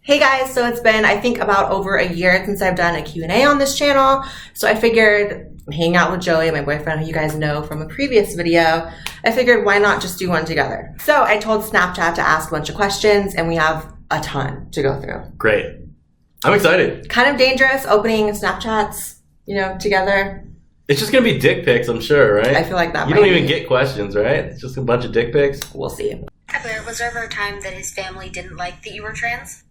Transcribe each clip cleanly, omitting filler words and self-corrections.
Hey guys, so it's been, I think, about over a year since I've done a Q&A on this channel. So I figured, hanging out with Joey, my boyfriend, who you guys know from a previous video, I figured why not just do one together? So I told Snapchat to ask a bunch of questions, and we have a ton to go through. Great. I'm excited. Kind of dangerous opening Snapchats, together. It's just going to be dick pics, I'm sure, right? I feel like that You don't even get questions, right? It's just a bunch of dick pics. We'll see. Blaire, was there ever a time that his family didn't like that you were trans?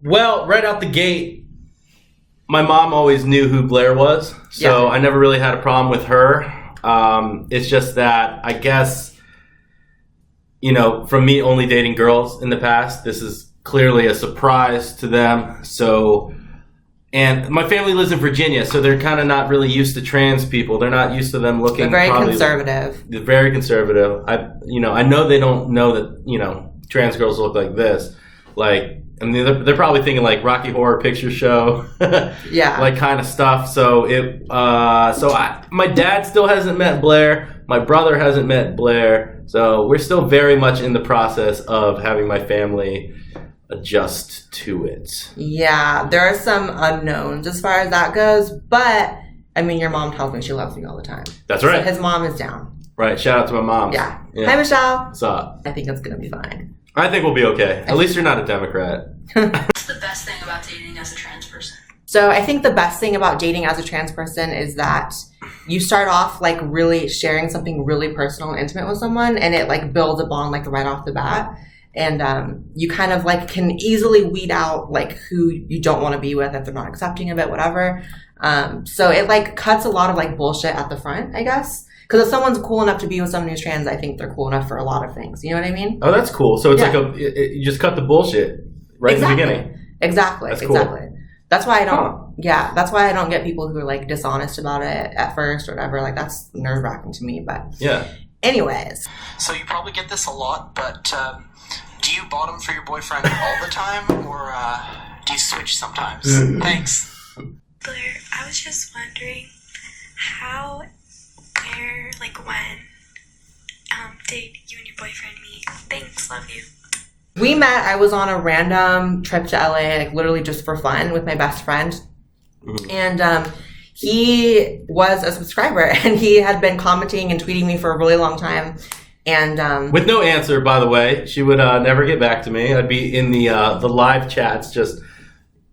Well, right out the gate, my mom always knew who Blaire was, so I never really had a problem with her. It's just that, I guess, from me only dating girls in the past, this is clearly a surprise to them. So, and my family lives in Virginia, so they're kind of not really used to trans people. They're not used to them looking. They're very conservative. They're very conservative. I know they don't know that trans girls look like this, they're probably thinking like Rocky Horror Picture Show, kind of stuff. So my dad still hasn't met Blaire. My brother hasn't met Blaire. So we're still very much in the process of having my family adjust to it. Yeah, there are some unknowns as far as that goes, but I mean, your mom tells me she loves me all the time. That's right. So his mom is down. Right. Shout out to my mom. Yeah. Hi, Michelle. What's up? I think it's gonna be fine. I think we'll be okay. At least you're not a Democrat. What's the best thing about dating as a trans person? So I think the best thing about dating as a trans person is that you start off really sharing something really personal and intimate with someone, and it builds a bond right off the bat. And you kind of can easily weed out who you don't want to be with if they're not accepting of it, whatever. So it cuts a lot of bullshit at the front, I guess. Because if someone's cool enough to be with someone who's trans, I think they're cool enough for a lot of things. You know what I mean? Oh, that's cool. So it's you just cut the bullshit in the beginning. Exactly. That's cool. Exactly. That's why I don't. Yeah, that's why I don't get people who are dishonest about it at first or whatever. That's nerve wracking to me. But anyways. So you probably get this a lot, but do you bottom for your boyfriend all the time, or do you switch sometimes? Thanks. Blaire, I was just wondering how, where, when did you and your boyfriend meet? Thanks, love you. We met, I was on a random trip to LA, literally just for fun with my best friend. And he was a subscriber, and he had been commenting and tweeting me for a really long time. And with no answer, by the way. She would never get back to me. I'd be in the live chats, just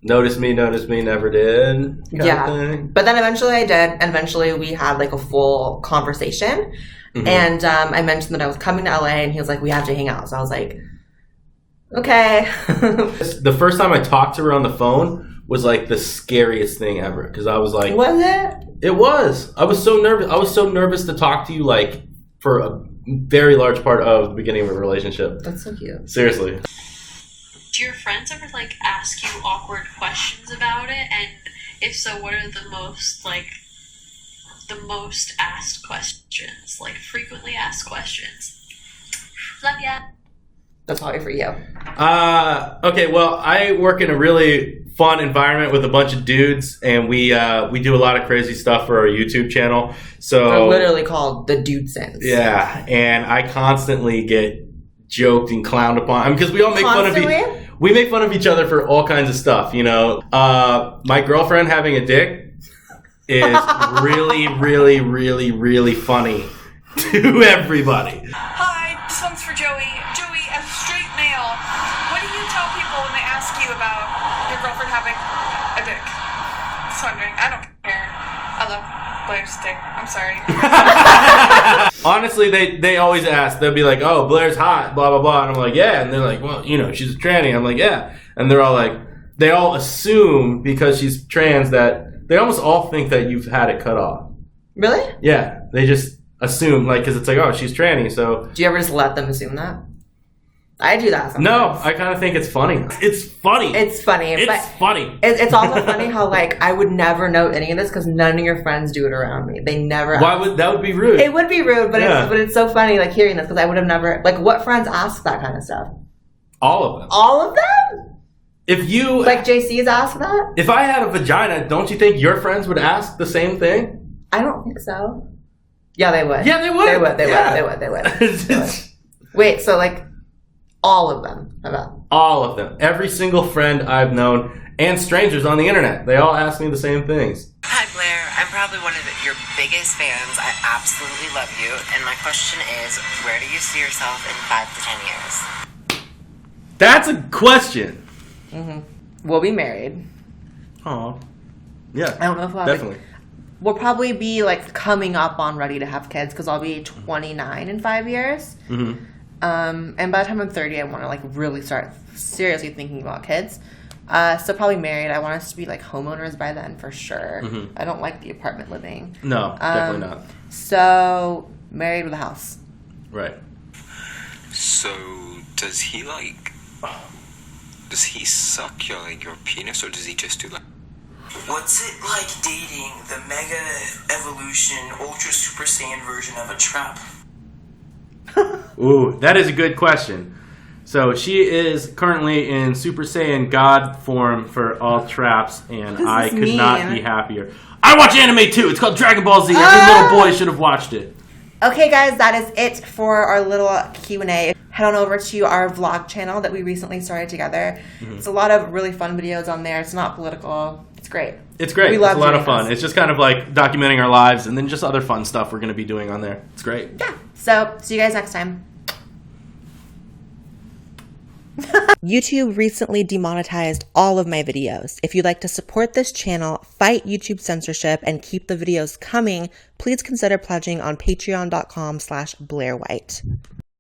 notice me, never did. But then eventually I did, and eventually we had a full conversation. And I mentioned that I was coming to LA, and he was like, we have to hang out. So I was like, okay. The first time I talked to her on the phone was the scariest thing ever, because I was like, was it? It was. I was so nervous. I was so nervous to talk to you for a very large part of the beginning of a relationship. That's so cute. Seriously. Do your friends ever ask you awkward questions about it? And if so, what are the most asked questions? Frequently asked questions. Love ya. That's probably for you. Okay, well, I work in a really fun environment with a bunch of dudes, and we do a lot of crazy stuff for our YouTube channel. So they're literally called the Dudesons. Yeah, and I constantly get joked and clowned upon. Because we all make fun of each other for all kinds of stuff. My girlfriend having a dick is really, really, really, really funny to everybody. Hi, this one's for Joey. Joey, as a straight male, what do you tell people when they ask you about your girlfriend having a dick? Just wondering. I don't care. I love Blaire's dick. I'm sorry. Honestly, they always ask. They'll be like, oh, Blaire's hot, blah, blah, blah. And I'm like, yeah. And they're like, well, she's a tranny. I'm like, yeah. And they're all they all assume because she's trans that they almost all think that you've had it cut off. Really? Yeah. They just assume, because it's oh, she's tranny, so... Do you ever just let them assume that? I do that sometimes. No, I kind of think it's funny. It's funny. It's funny. It's funny. It's also funny how, I would never know any of this because none of your friends do it around me. They never ask. That would be rude. It would be rude, but it's so funny, hearing this, because I would have never... what friends ask that kind of stuff? All of them. All of them? If you... JC's asked that? If I had a vagina, don't you think your friends would ask the same thing? I don't think so. Yeah, they would. Yeah, they would. They would. Wait, so All of them. About All of them. Every single friend I've known and strangers on the internet. They all ask me the same things. Hi, Blaire. I'm probably one of your biggest fans. I absolutely love you. And my question is, where do you see yourself in 5 to 10 years? That's a question. we'll be married. Oh, yeah. I don't know if we'll have definitely. We'll probably be like coming up on ready to have kids because I'll be 29 in 5 years. Mm-hmm. And by the time I'm 30, I want to like really start seriously thinking about kids. So probably married. I want us to be like homeowners by then for sure. Mhm. I don't like the apartment living. No, definitely not. So married with a house. Right. So, does he suck your penis, or does he just do like... What's it like dating the Mega Evolution Ultra Super Saiyan version of a trap? Ooh, that is a good question. So she is currently in Super Saiyan God form for all traps, and does I this could not mean? be happier. I watch anime too. It's called Dragon Ball Z. Every little boy should have watched it. Okay, guys, that is it for our little Q&A. Head on over to our vlog channel that we recently started together. It's a lot of really fun videos on there. It's not political. It's great. It's great. We It's love a lot doing of fun. this. It's just kind of like documenting our lives and then just other fun stuff we're going to be doing on there. It's great. Yeah. So, see you guys next time. YouTube recently demonetized all of my videos. If you'd like to support this channel, fight YouTube censorship, and keep the videos coming, please consider pledging on patreon.com/BlaireWhite.